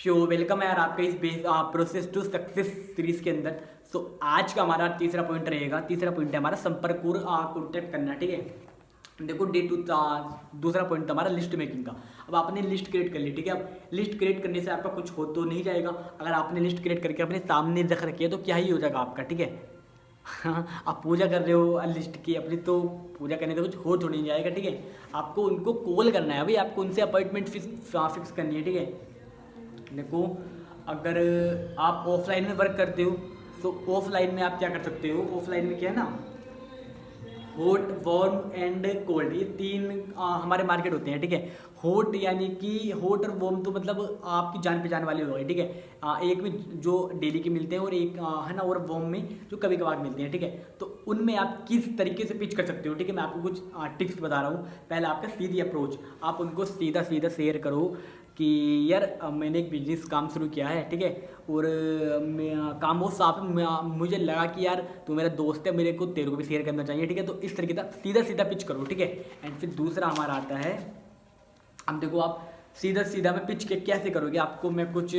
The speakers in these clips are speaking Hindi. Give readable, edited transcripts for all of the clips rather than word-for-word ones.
वेलकम है यार आपका इस प्रोसेस टू सक्सेस सीरीज के अंदर। आज का हमारा तीसरा पॉइंट रहेगा। तीसरा पॉइंट है हमारा संपर्क और कॉन्टैक्ट करना। ठीक है, देखो दूसरा पॉइंट था हमारा लिस्ट मेकिंग का। अब आपने लिस्ट क्रिएट कर ली। ठीक है, अब लिस्ट क्रिएट करने से आपका कुछ हो तो नहीं जाएगा। अगर आपने लिस्ट क्रिएट करके अपने सामने रख रखी है तो क्या ही हो जाएगा आपका। ठीक है हाँ, आप पूजा कर रहे हो लिस्ट की अपनी, तो पूजा करने से कुछ हो तो नहीं जाएगा। ठीक है, आपको उनको कॉल करना है, अभी आपको उनसे अपॉइंटमेंट फिक्स करनी है। ठीक है, देखो अगर आप ऑफलाइन में वर्क करते हो तो ऑफलाइन में आप क्या कर सकते हो। ऑफलाइन में क्या है ना, हॉट वार्म एंड कोल्ड, ये तीन हमारे मार्केट होते हैं। ठीक है, हॉट यानी कि हॉट और वार्म तो मतलब आपकी जान पहचान वाले हो गए। ठीक है, एक में जो डेली के मिलते हैं और एक है ना, और वार्म में जो कभी कभार मिलते हैं। ठीक है, तो उनमें आप किस तरीके से पिच कर सकते हो। ठीक है, मैं आपको कुछ टिप्स बता रहा हूँ। पहला आपका सीधी अप्रोच, आप उनको सीधा सीधा शेयर करो कि यार मैंने एक बिजनेस काम शुरू किया है। ठीक है, और काम बहुत साफ है, मुझे लगा कि यार तू मेरा दोस्त है, मेरे को तेरे को भी शेयर करना चाहिए। ठीक है, तो इस तरीके से सीधा सीधा पिच करो। ठीक है, एंड फिर दूसरा हमारा आता है, अब देखो आप सीधा सीधा में पिच के कैसे करोगे। आपको मैं कुछ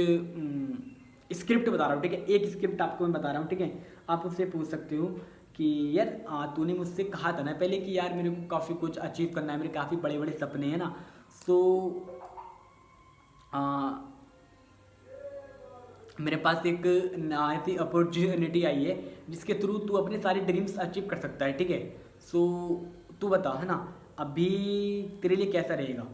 स्क्रिप्ट बता रहा हूँ। ठीक है, एक स्क्रिप्ट आपको मैं बता रहा हूँ। ठीक है, आप उससे पूछ सकते हो कि यार तूने मुझसे कहा था ना पहले कि यार मेरे को काफ़ी कुछ अचीव करना है, मेरे काफ़ी बड़े बड़े सपने हैं ना। सो मेरे पास एक ऐसी अपॉर्चुनिटी आई है जिसके थ्रू तू अपने सारे ड्रीम्स अचीव कर सकता है। ठीक है, सो तू बता है ना, अभी तेरे लिए कैसा रहेगा।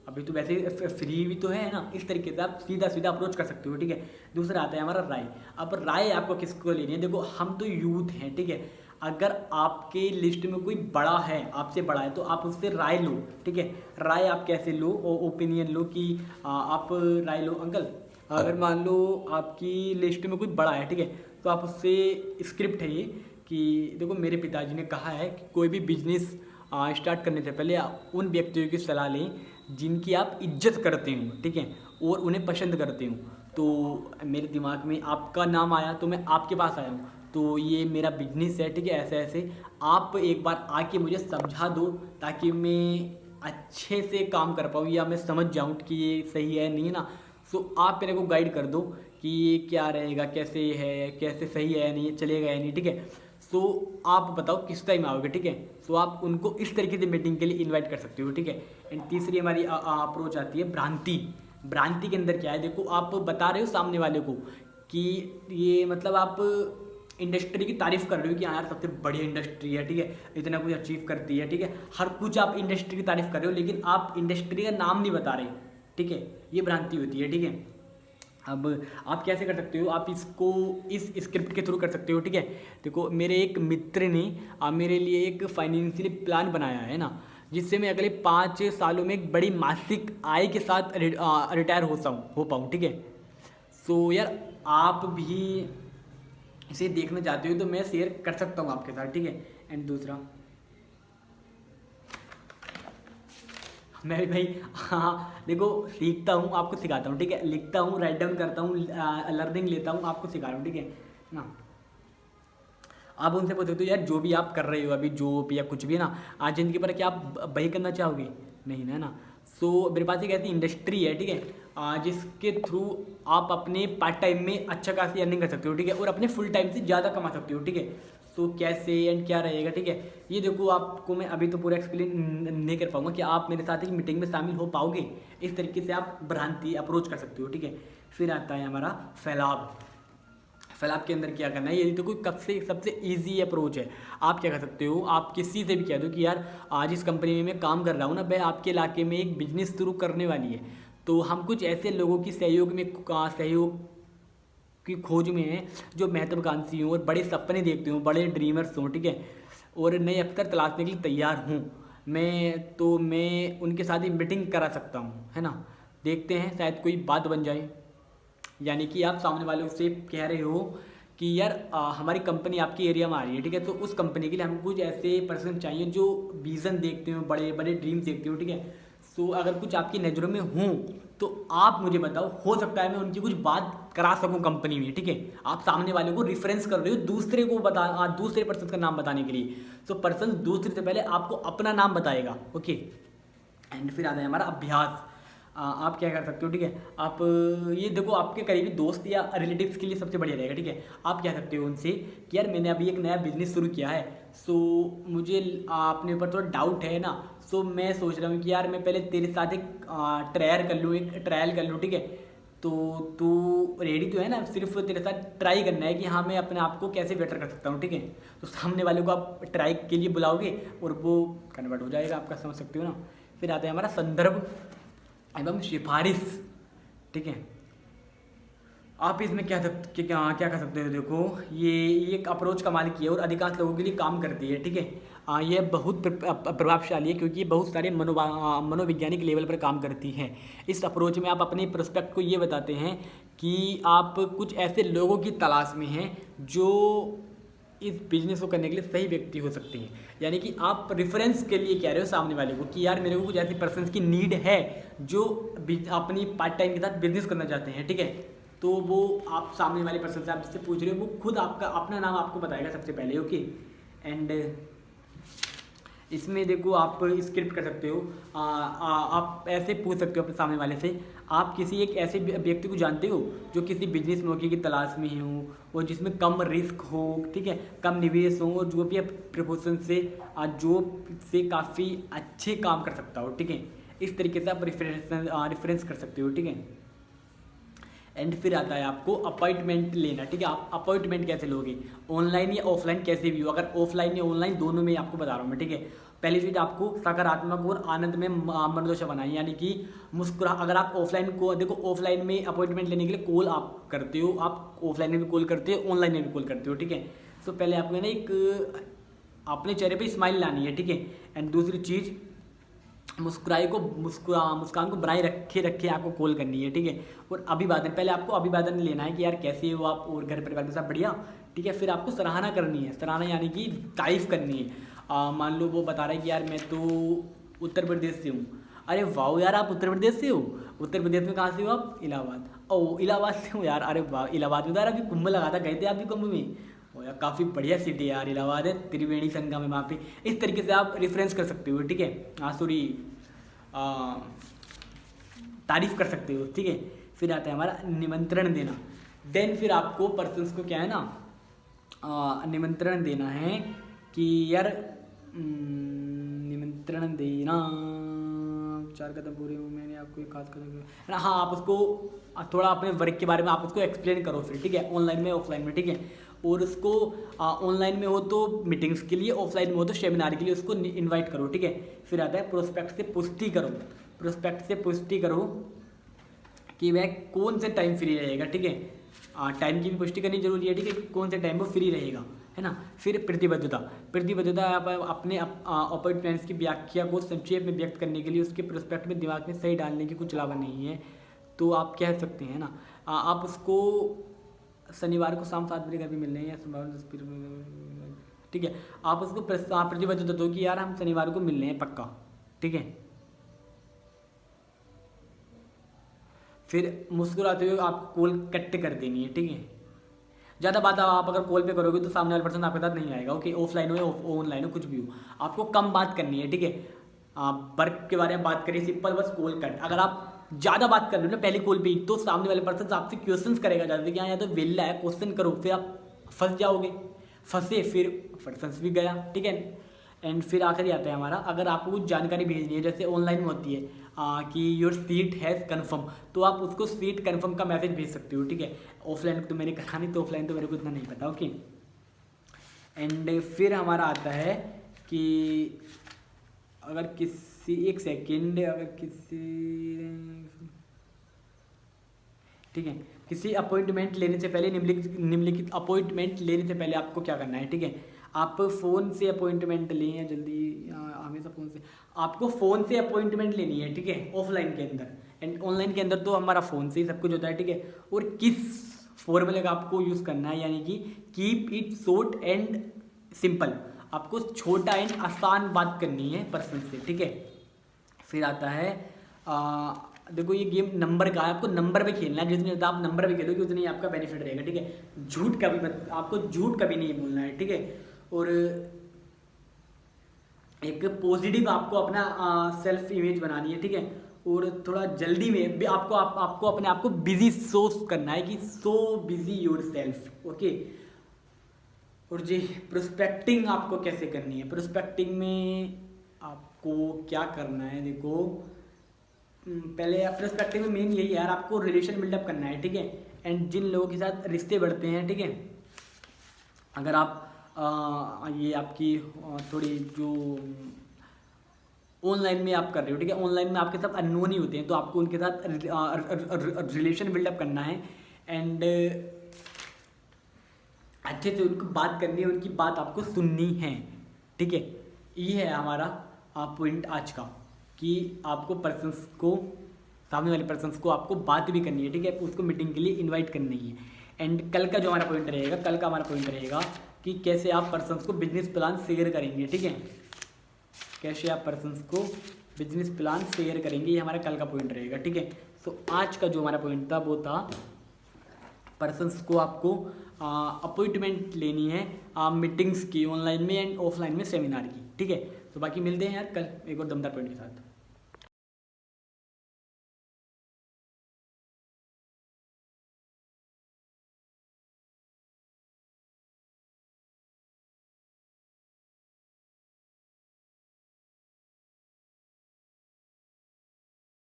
अभी तो वैसे फ्री भी तो है ना। इस तरीके से आप सीधा सीधा अप्रोच कर सकते हो। ठीक है, दूसरा आता है हमारा राय। अब राय आपको किसको लेनी है, देखो हम तो यूथ हैं। ठीक है, अगर आपके लिस्ट में कोई बड़ा है, आपसे बड़ा है, तो आप उससे राय लो। ठीक है, राय आप कैसे लो, ओपिनियन लो कि आप राय लो। अंकल अगर मान लो आपकी लिस्ट में कोई बड़ा है, ठीक है, तो आप उससे स्क्रिप्ट है ये कि देखो मेरे पिताजी ने कहा है कि कोई भी बिजनेस स्टार्ट करने से पहले आप उन व्यक्तियों की सलाह लें जिनकी आप इज्जत करते हो। ठीक है, और उन्हें पसंद करते हो। तो मेरे दिमाग में आपका नाम आया तो मैं आपके पास आया हूँ। तो ये मेरा बिजनेस है। ठीक है, ऐसे ऐसे आप एक बार आके मुझे समझा दो ताकि मैं अच्छे से काम कर पाऊँ या मैं समझ जाऊँ कि ये सही है नहीं है ना। सो आप मेरे को गाइड कर दो कि ये क्या रहेगा, कैसे है, कैसे सही है नहीं, चलेगा या नहीं। ठीक है, सो आप बताओ किस टाइम आओगे। ठीक है, सो आप उनको इस तरीके से मीटिंग के लिए इनवाइट कर सकते हो। ठीक है, एंड तीसरी हमारी अप्रोच आती है भ्रांति। भ्रांति के अंदर क्या है, देखो आप बता रहे हो सामने वाले को कि ये मतलब आप इंडस्ट्री की तारीफ कर रहे हो कि हाँ यार सबसे बढ़िया इंडस्ट्री है। ठीक है, इतना कुछ अचीव करती है। ठीक है, हर कुछ आप इंडस्ट्री की तारीफ कर रहे हो लेकिन आप इंडस्ट्री का नाम नहीं बता रहे। ठीक है, ये भ्रांति होती है। ठीक है, अब आप कैसे कर सकते हो, आप इसको इस स्क्रिप्ट के थ्रू कर सकते हो। ठीक है, देखो मेरे एक मित्र ने मेरे लिए एक फाइनेंशियली प्लान बनाया है ना, जिससे मैं अगले 5 सालों में एक बड़ी मासिक आय के साथ रिटायर हो पाऊँ। ठीक है, सो यार आप भी इसे देखना चाहते हो तो मैं शेयर कर सकता हूँ आपके साथ। ठीक है, एंड दूसरा मैं भी भाई हाँ देखो सीखता हूँ, आपको सिखाता हूँ। ठीक है, लिखता हूँ, राइट डाउन करता हूँ, लर्निंग लेता हूँ, आपको सिखा रहा हूँ। ठीक है ना, आप उनसे पूछ सकते हो यार जो भी आप कर रहे हो अभी, जॉब या कुछ भी है ना, आज ज़िंदगी पर क्या आप वही करना चाहोगे, नहीं ना। सो मेरे पास एक ऐसी इंडस्ट्री है। ठीक है, जिसके थ्रू आप अपने पार्ट टाइम में अच्छा खासी अर्निंग कर सकते हो। ठीक है, और अपने फुल टाइम से ज़्यादा कमा सकते हो। ठीक है, सो कैसे एंड क्या रहेगा। ठीक है, ये देखो आपको मैं अभी तो पूरा एक्सप्लेन नहीं कर पाऊंगा कि आप मेरे साथ एक मीटिंग में शामिल हो पाओगे। इस तरीके से आप भ्रांति अप्रोच कर सकते हो। ठीक है, फिर आता है हमारा फैलाव। फैलाव के अंदर क्या करना है, ये तो कोई कब से सबसे इजी अप्रोच है। आप क्या कर सकते हो, आप किसी से भी कह दो कि यार आज इस कंपनी में मैं काम कर रहा हूँ ना, वह आपके इलाके में एक बिजनेस शुरू करने वाली है, तो हम कुछ ऐसे लोगों की सहयोग की खोज में हैं जो महत्वाकांक्षी हों और बड़े सपने देखते हों, बड़े ड्रीमर्स हों। ठीक है, और नए अवसर तलाशने के लिए तैयार हूँ मैं उनके साथ ही मीटिंग करा सकता हूँ, है ना। देखते हैं शायद कोई बात बन जाए। यानी कि आप सामने वाले से कह रहे हो कि यार हमारी कंपनी आपके एरिया में आ रही है। ठीक है, तो उस कंपनी के लिए हमको कुछ ऐसे पर्सन चाहिए जो विज़न देखते हो, बड़े बड़े ड्रीम्स देखते हो। ठीक है, सो अगर कुछ आपकी नज़रों में हूँ तो आप मुझे बताओ, हो सकता है मैं उनकी कुछ बात करा सकूँ कंपनी में। ठीक है, आप सामने वाले को रिफरेंस कर रहे हो दूसरे को दूसरे पर्सन का नाम बताने के लिए। सो पर्सन दूसरे से पहले आपको अपना नाम बताएगा। ओके, एंड फिर आता है हमारा अभ्यास। आप क्या कर सकते हो, ठीक है, आप ये देखो आपके करीबी दोस्त या रिलेटिव्स के लिए सबसे बढ़िया रहेगा, ठीक है। आप कह सकते हो उनसे कि यार मैंने अभी एक नया बिजनेस शुरू किया है, सो मुझे अपने ऊपर थोड़ा डाउट है ना, सो मैं सोच रहा हूँ कि यार मैं पहले तेरे साथ एक ट्रायल कर लूँ, ठीक है। तो तू रेडी तो है ना, सिर्फ तेरे साथ ट्राई करना है कि हाँ मैं अपने आप को कैसे बेटर कर सकता हूँ, ठीक है। तो सामने वाले को आप ट्राई के लिए बुलाओगे और वो कन्वर्ट हो जाएगा आपका, समझ सकते हो ना। फिर आता है हमारा संदर्भ एवं सिफारिश, ठीक है। आप इसमें क्या कर सकते हो, देखो ये एक अप्रोच कमाल की है और अधिकांश लोगों के लिए काम करती है, ठीक है। ये बहुत प्रभावशाली है क्योंकि ये बहुत सारे मनोवैज्ञानिक लेवल पर काम करती है। इस अप्रोच में आप अपने प्रोस्पेक्ट को ये बताते हैं कि आप कुछ ऐसे लोगों की तलाश में हैं जो इस बिजनेस को करने के लिए सही व्यक्ति हो सकते हैं। यानी कि आप रेफरेंस के लिए कह रहे हो सामने वाले को कि यार मेरे को कुछ ऐसी पर्सन की नीड है जो अपनी पार्ट टाइम के साथ बिजनेस करना चाहते हैं, ठीक है। तो वो आप सामने वाले पर्सन से आप जिससे पूछ रहे हो वो खुद आपका अपना नाम आपको बताएगा सबसे पहले, ओके। एंड इसमें देखो आप स्क्रिप्ट कर सकते हो, आप ऐसे पूछ सकते हो अपने सामने वाले से, आप किसी एक ऐसे व्यक्ति को जानते हो जो किसी बिजनेस मौके की तलाश में हो और जिसमें कम रिस्क हो, ठीक है, कम निवेश हो और जो भी प्रपोजन से जॉब से काफ़ी अच्छे काम कर सकता हो, ठीक है। इस तरीके से आप रेफरेंस कर सकते हो, ठीक है। एंड फिर आता है आपको अपॉइंटमेंट लेना, ठीक है। आप अपॉइंटमेंट कैसे लोगे, ऑनलाइन या ऑफलाइन कैसे भी हो, अगर ऑफलाइन या ऑनलाइन दोनों में आपको बता रहा हूँ मैं, ठीक है। पहली चीज़ आपको सकारात्मक और आनंद में मनोदशा बनाई, यानी कि मुस्कुरा। अगर आप ऑफलाइन को देखो, ऑफलाइन में अपॉइंटमेंट लेने के लिए कॉल आप करते हो, आप ऑफलाइन में भी कॉल करते हो, ऑनलाइन में भी कॉल करते हो, ठीक है। तो पहले आपको ना एक अपने चेहरे पे स्माइल लानी है, ठीक है। एंड दूसरी चीज़ मुस्कान को बनाए रखे आपको कॉल करनी है, ठीक है। और अभिवादन, पहले आपको अभिवादन लेना है कि यार कैसे हो आप और घर परिवार के साथ बढ़िया, ठीक है। फिर आपको सराहना करनी है, सराहना यानी कि तारीफ करनी है। मान लो वो बता रहा है कि यार मैं तो उत्तर प्रदेश से हूँ, अरे वाह यार आप उत्तर प्रदेश से हो, उत्तर प्रदेश में कहाँ से हो आप, इलाहाबाद, ओ इलाहाबाद से हो यार, अरे वाह इलाहाबाद में, यार अभी कुंभ लगा था, गए थे आप भी कुंभ में, ओ यार काफ़ी बढ़िया सिटी है यार इलाहाबाद है, त्रिवेणी संगम है वहाँ पे। इस तरीके से आप रेफरेंस कर सकते हो, ठीक है। सॉरी तारीफ कर सकते हो, ठीक है। फिर आता है हमारा निमंत्रण देना। देन फिर आपको पर्सन्स को क्या है ना निमंत्रण देना है कि यार निमंत्रण देना, 4 कदम पूरे हूँ मैंने आपको एक खास कदम है ना। हाँ आप उसको थोड़ा अपने वर्क के बारे में आप उसको एक्सप्लेन करो फिर, ठीक है, ऑनलाइन में ऑफलाइन में, ठीक है। और उसको ऑनलाइन में हो तो मीटिंग्स के लिए, ऑफलाइन में हो तो सेमिनार के लिए उसको इनवाइट करो, ठीक है। फिर आता है प्रोस्पेक्ट से पुष्टि करो, प्रोस्पेक्ट से पुष्टि करो कि वह कौन से टाइम फ्री रहेगा, ठीक है। टाइम की भी पुष्टि करनी जरूरी है, ठीक है, कि कौन से टाइम वो फ्री रहेगा, है ना। फिर प्रतिबद्धता आप अपने अपॉइंटमेंट्स की व्याख्या को संक्षेप में व्यक्त करने के लिए उसके प्रोस्पेक्ट में दिमाग में सही डालने की कुछ अलावा नहीं है, तो आप कह सकते हैं ना आप उसको शनिवार को शाम 7 बजे घर पे मिलने हैं या संभावना, ठीक है। आप उसको प्रतिबद्धता दो कि यार हम शनिवार को मिलने हैं पक्का, ठीक है। फिर मुस्कुराते हुए आप कॉल कट कर देनी है, ठीक है। ज़्यादा बात आप अगर कॉल पे करोगे तो सामने वाला पर्सन आपके साथ नहीं आएगा, ओके। ऑफलाइन हो या ऑनलाइन हो कुछ भी हो, आपको कम बात करनी है, ठीक है। आप वर्क के बारे में बात करिए, सिंपल बस कॉल कट। अगर आप ज़्यादा बात कर रहे हो ना पहले कॉल पे तो सामने वाले पर्सन आपसे क्वेश्चंस करेगा ज़्यादा कि हाँ या तो वेला है क्वेश्चन करो, फिर आप फंस जाओगे, फंसे फिर पर्सन भी गया, ठीक है। एंड फिर आखिरी आता है हमारा, अगर आपको कुछ जानकारी भेजनी है जैसे ऑनलाइन में होती है कि योर सीट हैज़ कन्फर्म, तो आप उसको सीट कन्फर्म का मैसेज भेज सकते हो, ठीक है। ऑफलाइन तो मैंने कहा नहीं, तो ऑफलाइन तो मेरे को इतना नहीं पता, ओके। एंड फिर हमारा आता है कि अगर किसी एक सेकेंड अगर किसी ठीक है किसी अपॉइंटमेंट लेने से पहले निम्नलिखित अपॉइंटमेंट लेने से पहले आपको क्या करना है, ठीक है। आप फ़ोन से अपॉइंटमेंट लें या जल्दी हमेशा फ़ोन से, आपको फ़ोन से अपॉइंटमेंट लेनी है, ठीक है, ऑफलाइन के अंदर। एंड ऑनलाइन के अंदर तो हमारा फ़ोन से ही सब कुछ होता है, ठीक है। और किस फॉर्मूले का आपको यूज़ करना है, यानी कि keep it short and simple, आपको छोटा एंड आसान बात करनी है पर्सन से, ठीक है। फिर आता है देखो ये गेम नंबर का है, आपको नंबर पे खेलना है, जितने ज़्यादा आप नंबर पे खेलोगे उतनी आपका बेनिफिट रहेगा, ठीक है। झूठ कभी मत, आपको झूठ कभी नहीं बोलना है, ठीक है। और एक पॉजिटिव आपको अपना सेल्फ इमेज बनानी है, ठीक है। और थोड़ा जल्दी में भी आपको अपने आप को बिजी शो करना है कि so busy your self, okay. और जी प्रोस्पेक्टिंग आपको कैसे करनी है? प्रोस्पेक्टिंग में आपको क्या करना है, देखो पहले प्रोस्पेक्टिव में मेन यही है यार, आपको रिलेशन बिल्डअप करना है, ठीक है। एंड जिन लोगों के साथ रिश्ते बढ़ते हैं, ठीक है, अगर आप ये आपकी थोड़ी जो ऑनलाइन में आप कर रहे हो, ठीक है, ऑनलाइन में आपके साथ अननोन ही होते हैं, तो आपको उनके साथ रिलेशन बिल्डअप करना है एंड अच्छे से उनको बात करनी है, उनकी बात आपको सुननी है, ठीक है। ये है हमारा पॉइंट आज का, कि आपको पर्सन्स को, सामने वाले पर्सन्स को आपको बात भी करनी है, ठीक है, उसको मीटिंग के लिए इनवाइट करनी है। एंड कल का जो हमारा पॉइंट रहेगा, कल का हमारा पॉइंट रहेगा कि कैसे आप पर्सन्स को बिजनेस प्लान शेयर करेंगे, ठीक है, कैसे आप पर्सन्स को बिजनेस प्लान शेयर करेंगे, ये हमारा कल का पॉइंट रहेगा, ठीक है। सो आज का जो हमारा पॉइंट था वो था पर्सन्स को आपको अपॉइंटमेंट लेनी है मीटिंग्स की, ऑनलाइन में एंड ऑफलाइन में सेमिनार की, ठीक है। तो बाकी मिलते हैं यार कल एक और दमदार पॉइंट के साथ।